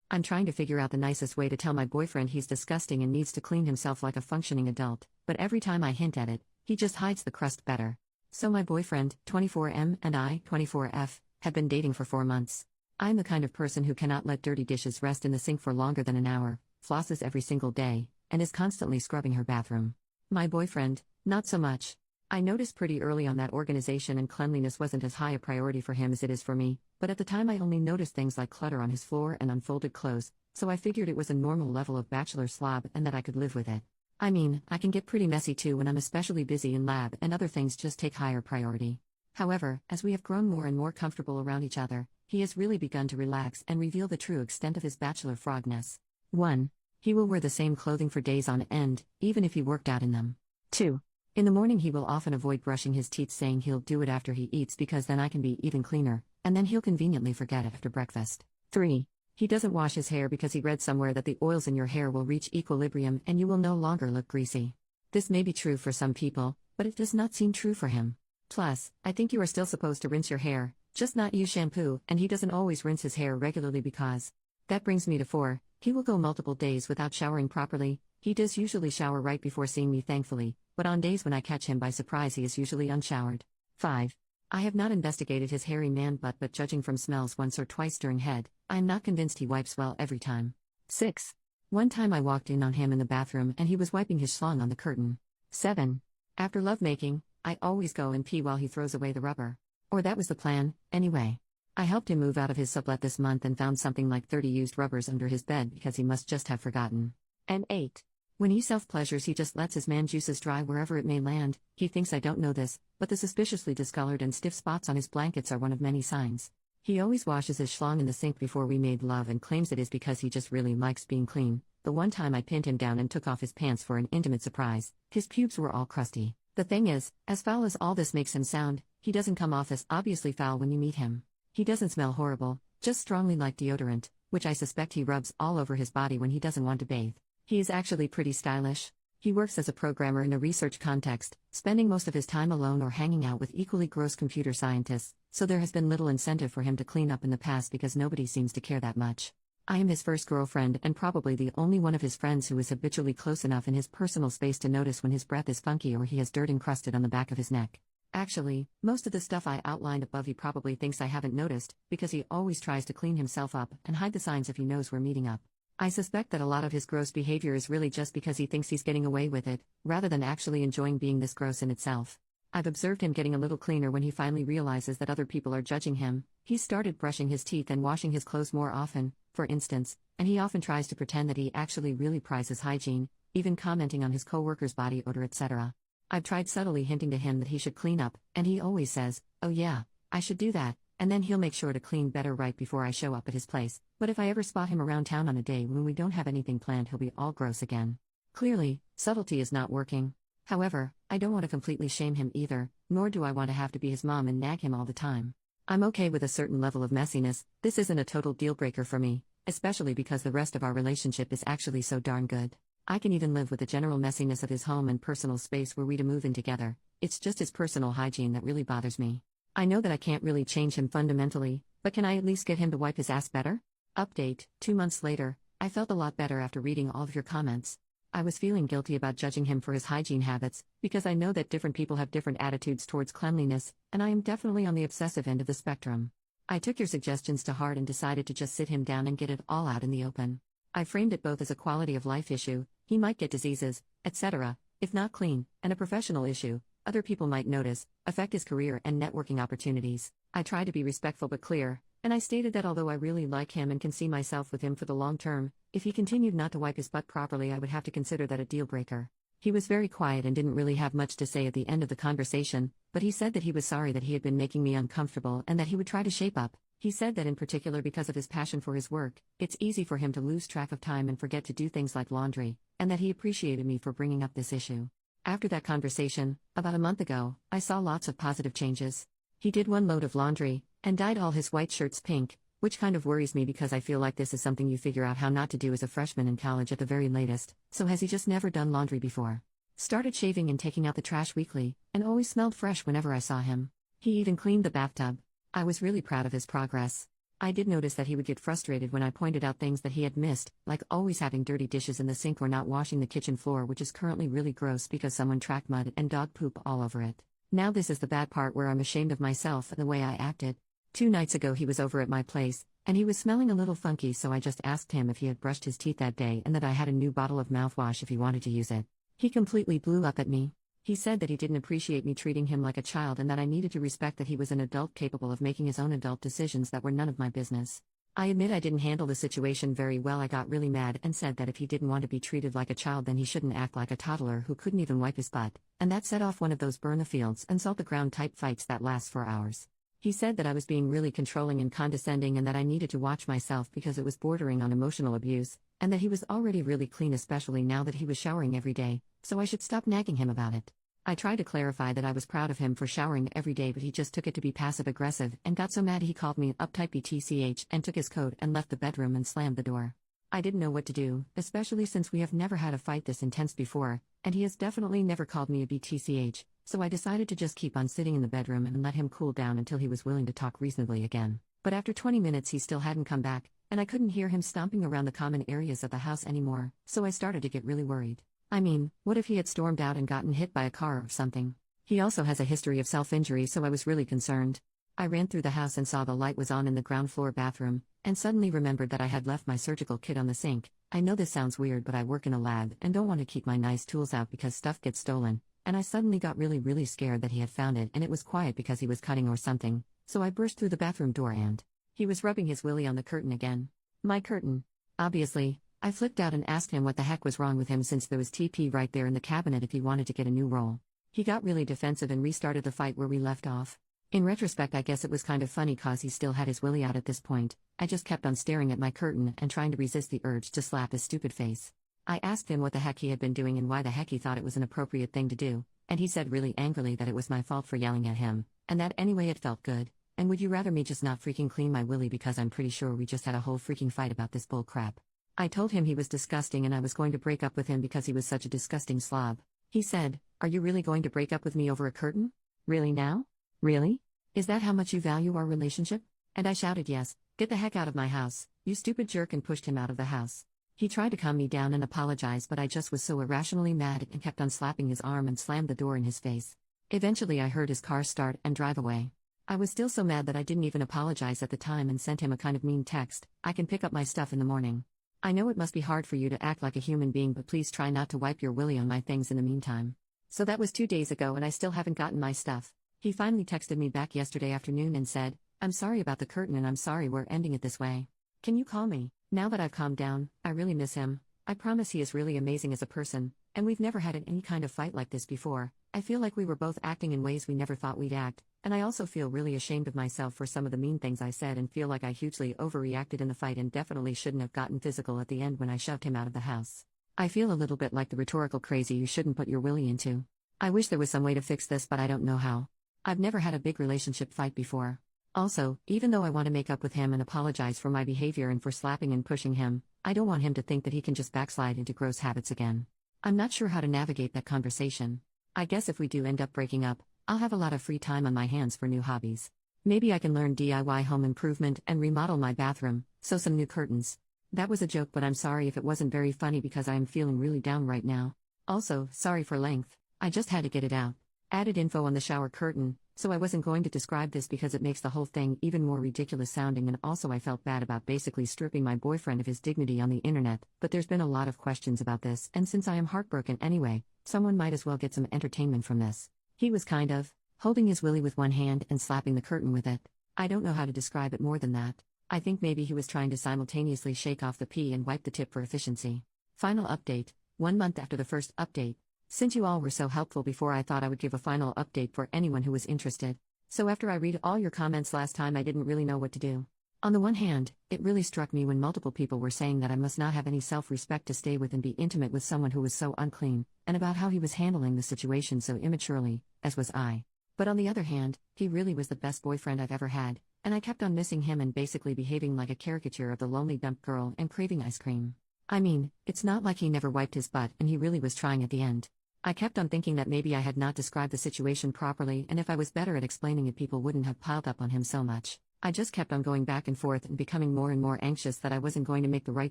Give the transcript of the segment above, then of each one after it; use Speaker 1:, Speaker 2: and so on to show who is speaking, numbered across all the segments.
Speaker 1: I'm trying to figure out the nicest way to tell my boyfriend he's disgusting and needs to clean himself like a functioning adult, but every time I hint at it, he just hides the crust better. So my boyfriend, 24M, and I, 24F, have been dating for 4 months. I'm the kind of person who cannot let dirty dishes rest in the sink for longer than an hour, flosses every single day, and is constantly scrubbing her bathroom. My boyfriend, not so much. I noticed pretty early on that organization and cleanliness wasn't as high a priority for him as it is for me, but at the time I only noticed things like clutter on his floor and unfolded clothes, so I figured it was a normal level of bachelor slob and that I could live with it. I mean, I can get pretty messy too when I'm especially busy in lab and other things just take higher priority. However, as we have grown more and more comfortable around each other, he has really begun to relax and reveal the true extent of his bachelor frogness. 1. He will wear the same clothing for days on end, even if he worked out in them. 2. In the morning he will often avoid brushing his teeth, saying he'll do it after he eats because then I can be even cleaner, and then he'll conveniently forget after breakfast. 3. He doesn't wash his hair because he read somewhere that the oils in your hair will reach equilibrium and you will no longer look greasy. This may be true for some people, but it does not seem true for him. Plus, I think you are still supposed to rinse your hair, just not use shampoo, and he doesn't always rinse his hair regularly because. That brings me to 4. He will go multiple days without showering properly. He does usually shower right before seeing me, thankfully, but on days when I catch him by surprise he is usually unshowered. 5. I have not investigated his hairy man butt, but judging from smells once or twice during head, I am not convinced he wipes well every time. 6. One time I walked in on him in the bathroom and he was wiping his schlong on the curtain. 7. After lovemaking, I always go and pee while he throws away the rubber. Or that was the plan, anyway. I helped him move out of his sublet this month and found something like 30 used rubbers under his bed because he must just have forgotten. And 8. When he self-pleasures he just lets his man juices dry wherever it may land. He thinks I don't know this, but the suspiciously discolored and stiff spots on his blankets are one of many signs. He always washes his schlong in the sink before we made love and claims it is because he just really likes being clean. The one time I pinned him down and took off his pants for an intimate surprise, his pubes were all crusty. The thing is, as foul as all this makes him sound, he doesn't come off as obviously foul when you meet him. He doesn't smell horrible, just strongly like deodorant, which I suspect he rubs all over his body when he doesn't want to bathe. He is actually pretty stylish. He works as a programmer in a research context, spending most of his time alone or hanging out with equally gross computer scientists, so there has been little incentive for him to clean up in the past because nobody seems to care that much. I am his first girlfriend and probably the only one of his friends who is habitually close enough in his personal space to notice when his breath is funky or he has dirt encrusted on the back of his neck. Actually, most of the stuff I outlined above he probably thinks I haven't noticed, because he always tries to clean himself up and hide the signs if he knows we're meeting up. I suspect that a lot of his gross behavior is really just because he thinks he's getting away with it, rather than actually enjoying being this gross in itself. I've observed him getting a little cleaner when he finally realizes that other people are judging him. He's started brushing his teeth and washing his clothes more often, for instance, and he often tries to pretend that he actually really prizes hygiene, even commenting on his coworkers' body odor, etc. I've tried subtly hinting to him that he should clean up, and he always says, "Oh yeah, I should do that," and then he'll make sure to clean better right before I show up at his place. But if I ever spot him around town on a day when we don't have anything planned, he'll be all gross again. Clearly, subtlety is not working. However, I don't want to completely shame him either, nor do I want to have to be his mom and nag him all the time. I'm okay with a certain level of messiness. This isn't a total deal breaker for me, especially because the rest of our relationship is actually so darn good. I can even live with the general messiness of his home and personal space were we to move in together. It's just his personal hygiene that really bothers me. I know that I can't really change him fundamentally, but can I at least get him to wipe his ass better? Update, 2 months later, I felt a lot better after reading all of your comments. I was feeling guilty about judging him for his hygiene habits, because I know that different people have different attitudes towards cleanliness, and I am definitely on the obsessive end of the spectrum. I took your suggestions to heart and decided to just sit him down and get it all out in the open. I framed it both as a quality of life issue, he might get diseases, etc., if not clean, and a professional issue, other people might notice, affect his career and networking opportunities. I tried to be respectful but clear, and I stated that although I really like him and can see myself with him for the long term, if he continued not to wipe his butt properly I would have to consider that a deal breaker. He was very quiet and didn't really have much to say at the end of the conversation, but he said that he was sorry that he had been making me uncomfortable and that he would try to shape up. He said that in particular because of his passion for his work, it's easy for him to lose track of time and forget to do things like laundry, and that he appreciated me for bringing up this issue. After that conversation, about a month ago, I saw lots of positive changes. He did 1 load of laundry, and dyed all his white shirts pink, which kind of worries me because I feel like this is something you figure out how not to do as a freshman in college at the very latest. So has he just never done laundry before? Started shaving and taking out the trash weekly, and always smelled fresh whenever I saw him. He even cleaned the bathtub. I was really proud of his progress. I did notice that he would get frustrated when I pointed out things that he had missed, like always having dirty dishes in the sink or not washing the kitchen floor, which is currently really gross because someone tracked mud and dog poop all over it. Now this is the bad part where I'm ashamed of myself and the way I acted. 2 nights ago he was over at my place, and he was smelling a little funky, so I just asked him if he had brushed his teeth that day and that I had a new bottle of mouthwash if he wanted to use it. He completely blew up at me. He said that he didn't appreciate me treating him like a child and that I needed to respect that he was an adult capable of making his own adult decisions that were none of my business. I admit I didn't handle the situation very well. I got really mad and said that if he didn't want to be treated like a child, then he shouldn't act like a toddler who couldn't even wipe his butt, and that set off one of those burn the fields and salt the ground type fights that last for hours. He said that I was being really controlling and condescending and that I needed to watch myself because it was bordering on emotional abuse, and that he was already really clean, especially now that he was showering every day, so I should stop nagging him about it. I tried to clarify that I was proud of him for showering every day, but he just took it to be passive-aggressive and got so mad he called me uptight BTCH and took his coat and left the bedroom and slammed the door. I didn't know what to do, especially since we have never had a fight this intense before, and he has definitely never called me a BTCH, so I decided to just keep on sitting in the bedroom and let him cool down until he was willing to talk reasonably again. But after 20 minutes he still hadn't come back, and I couldn't hear him stomping around the common areas of the house anymore, so I started to get really worried. I mean, what if he had stormed out and gotten hit by a car or something? He also has a history of self-injury, so I was really concerned. I ran through the house and saw the light was on in the ground floor bathroom, and suddenly remembered that I had left my surgical kit on the sink. I know this sounds weird, but I work in a lab and don't want to keep my nice tools out because stuff gets stolen, and I suddenly got really scared that he had found it and it was quiet because he was cutting or something, so I burst through the bathroom door and he was rubbing his willy on the curtain again. My curtain. Obviously. I flipped out and asked him what the heck was wrong with him since there was TP right there in the cabinet if he wanted to get a new roll. He got really defensive and restarted the fight where we left off. In retrospect, I guess it was kind of funny cause he still had his willy out at this point. I just kept on staring at my curtain and trying to resist the urge to slap his stupid face. I asked him what the heck he had been doing and why the heck he thought it was an appropriate thing to do, and he said really angrily that it was my fault for yelling at him, and that anyway it felt good, and would you rather me just not freaking clean my willy because I'm pretty sure we just had a whole freaking fight about this bull crap. I told him he was disgusting and I was going to break up with him because he was such a disgusting slob. He said, "Are you really going to break up with me over a curtain? Really now? Really? Is that how much you value our relationship?" And I shouted, "Yes, get the heck out of my house, you stupid jerk," and pushed him out of the house. He tried to calm me down and apologize, but I just was so irrationally mad and kept on slapping his arm and slammed the door in his face. Eventually I heard his car start and drive away. I was still so mad that I didn't even apologize at the time and sent him a kind of mean text, "I can pick up my stuff in the morning. I know it must be hard for you to act like a human being, but please try not to wipe your willy on my things in the meantime." So that was 2 days ago and I still haven't gotten my stuff. He finally texted me back yesterday afternoon and said, "I'm sorry about the curtain and I'm sorry we're ending it this way. Can you call me?" Now that I've calmed down, I really miss him. I promise he is really amazing as a person, and we've never had any kind of fight like this before. I feel like we were both acting in ways we never thought we'd act, and I also feel really ashamed of myself for some of the mean things I said and feel like I hugely overreacted in the fight and definitely shouldn't have gotten physical at the end when I shoved him out of the house. I feel a little bit like the rhetorical crazy you shouldn't put your willy into. I wish there was some way to fix this, but I don't know how. I've never had a big relationship fight before. Also, even though I want to make up with him and apologize for my behavior and for slapping and pushing him, I don't want him to think that he can just backslide into gross habits again. I'm not sure how to navigate that conversation. I guess if we do end up breaking up, I'll have a lot of free time on my hands for new hobbies. Maybe I can learn DIY home improvement and remodel my bathroom, sew some new curtains. That was a joke, but I'm sorry if it wasn't very funny because I am feeling really down right now. Also, sorry for length. I just had to get it out. Added info on the shower curtain, so I wasn't going to describe this because it makes the whole thing even more ridiculous sounding, and also I felt bad about basically stripping my boyfriend of his dignity on the internet, but there's been a lot of questions about this, and since I am heartbroken anyway, someone might as well get some entertainment from this. He was kind of holding his willy with one hand and slapping the curtain with it. I don't know how to describe it more than that. I think maybe he was trying to simultaneously shake off the pee and wipe the tip for efficiency. Final update, 1 month after the first update. Since you all were so helpful before, I thought I would give a final update for anyone who was interested. So after I read all your comments last time, I didn't really know what to do. On the one hand, it really struck me when multiple people were saying that I must not have any self-respect to stay with and be intimate with someone who was so unclean, and about how he was handling the situation so immaturely, as was I. But on the other hand, he really was the best boyfriend I've ever had, and I kept on missing him and basically behaving like a caricature of the lonely dump girl and craving ice cream. I mean, it's not like he never wiped his butt, and he really was trying at the end. I kept on thinking that maybe I had not described the situation properly, and if I was better at explaining it, people wouldn't have piled up on him so much. I just kept on going back and forth and becoming more and more anxious that I wasn't going to make the right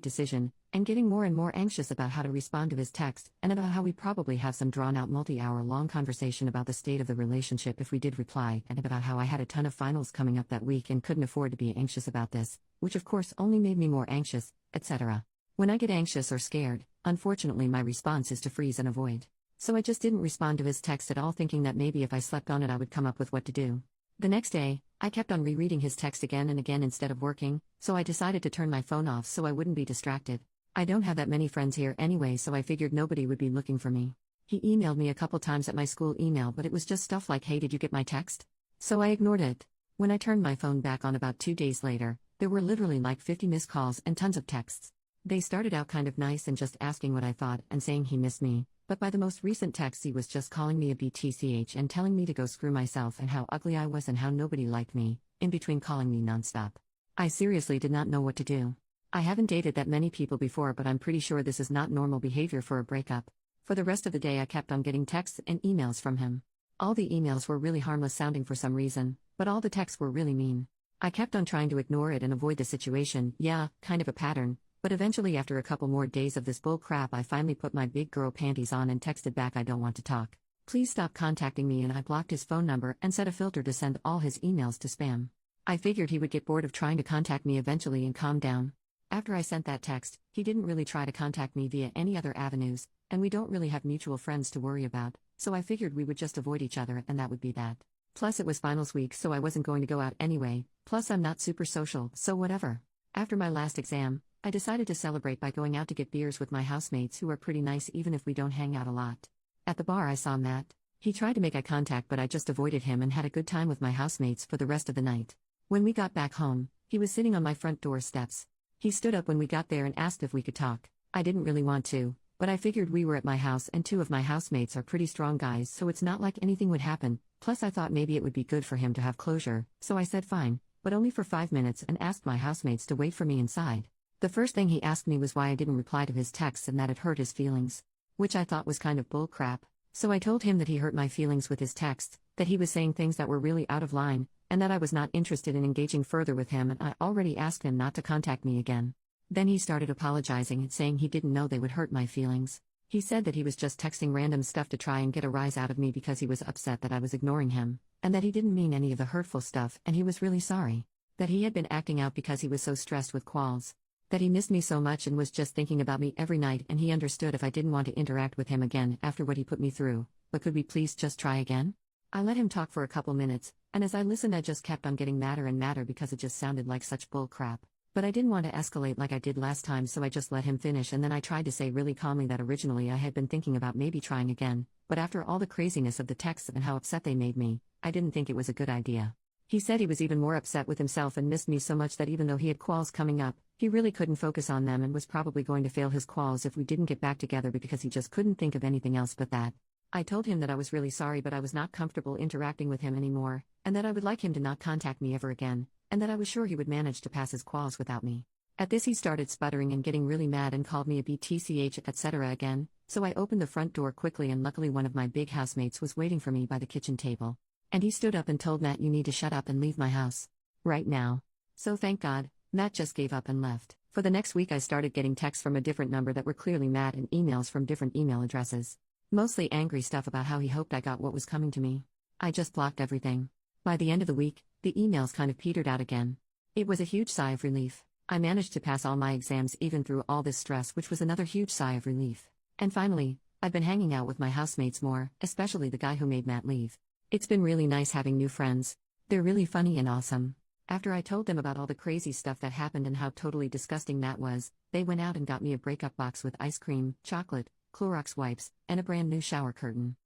Speaker 1: decision, and getting more and more anxious about how to respond to his text, and about how we'd probably have some drawn-out multi-hour long conversation about the state of the relationship if we did reply, and about how I had a ton of finals coming up that week and couldn't afford to be anxious about this, which of course only made me more anxious, etc. When I get anxious or scared, unfortunately my response is to freeze and avoid. So I just didn't respond to his text at all, thinking that maybe if I slept on it I would come up with what to do. The next day, I kept on rereading his text again and again instead of working, so I decided to turn my phone off so I wouldn't be distracted. I don't have that many friends here anyway, so I figured nobody would be looking for me. He emailed me a couple times at my school email, but it was just stuff like, "Hey, did you get my text?" So I ignored it. When I turned my phone back on about 2 days later, there were literally like 50 missed calls and tons of texts. They started out kind of nice and just asking what I thought and saying he missed me, but by the most recent text he was just calling me a BTCH and telling me to go screw myself and how ugly I was and how nobody liked me, in between calling me nonstop. I seriously did not know what to do. I haven't dated that many people before, but I'm pretty sure this is not normal behavior for a breakup. For the rest of the day I kept on getting texts and emails from him. All the emails were really harmless sounding for some reason, but all the texts were really mean. I kept on trying to ignore it and avoid the situation, yeah, kind of a pattern. But eventually, after a couple more days of this bull crap, I finally put my big girl panties on and texted back, "I don't want to talk. Please stop contacting me," and I blocked his phone number and set a filter to send all his emails to spam. I figured he would get bored of trying to contact me eventually and calm down. After I sent that text, he didn't really try to contact me via any other avenues, and we don't really have mutual friends to worry about, so I figured we would just avoid each other and that would be that. Plus it was finals week, so I wasn't going to go out anyway, plus I'm not super social, so whatever. After my last exam, I decided to celebrate by going out to get beers with my housemates, who are pretty nice even if we don't hang out a lot. At the bar I saw Matt. He tried to make eye contact, but I just avoided him and had a good time with my housemates for the rest of the night. When we got back home, he was sitting on my front door steps. He stood up when we got there and asked if we could talk. I didn't really want to, but I figured we were at my house and 2 of my housemates are pretty strong guys, so it's not like anything would happen. Plus I thought maybe it would be good for him to have closure, so I said fine, but only for 5 minutes, and asked my housemates to wait for me inside. The first thing he asked me was why I didn't reply to his texts and that it hurt his feelings. Which I thought was kind of bull crap, so I told him that he hurt my feelings with his texts, that he was saying things that were really out of line, and that I was not interested in engaging further with him, and I already asked him not to contact me again. Then he started apologizing and saying he didn't know they would hurt my feelings. He said that he was just texting random stuff to try and get a rise out of me because he was upset that I was ignoring him, and that he didn't mean any of the hurtful stuff and he was really sorry. That he had been acting out because he was so stressed with quals. That he missed me so much and was just thinking about me every night, and he understood if I didn't want to interact with him again after what he put me through, but could we please just try again? I let him talk for a couple minutes, and as I listened I just kept on getting madder and madder because it just sounded like such bull crap. But I didn't want to escalate like I did last time, so I just let him finish, and then I tried to say really calmly that originally I had been thinking about maybe trying again, but after all the craziness of the texts and how upset they made me, I didn't think it was a good idea. He said he was even more upset with himself and missed me so much that even though he had quals coming up, he really couldn't focus on them and was probably going to fail his quals if we didn't get back together because he just couldn't think of anything else but that. I told him that I was really sorry, but I was not comfortable interacting with him anymore, and that I would like him to not contact me ever again, and that I was sure he would manage to pass his quals without me. At this he started sputtering and getting really mad and called me a BTCH etc. again, so I opened the front door quickly, and luckily one of my big housemates was waiting for me by the kitchen table. And he stood up and told Matt, "You need to shut up and leave my house. Right now." So thank God, Matt just gave up and left. For the next week I started getting texts from a different number that were clearly Matt and emails from different email addresses. Mostly angry stuff about how he hoped I got what was coming to me. I just blocked everything. By the end of the week, the emails kind of petered out again. It was a huge sigh of relief. I managed to pass all my exams even through all this stress, which was another huge sigh of relief. And finally, I've been hanging out with my housemates more, especially the guy who made Matt leave. It's been really nice having new friends. They're really funny and awesome. After I told them about all the crazy stuff that happened and how totally disgusting Matt was, they went out and got me a breakup box with ice cream, chocolate, Clorox wipes, and a brand new shower curtain.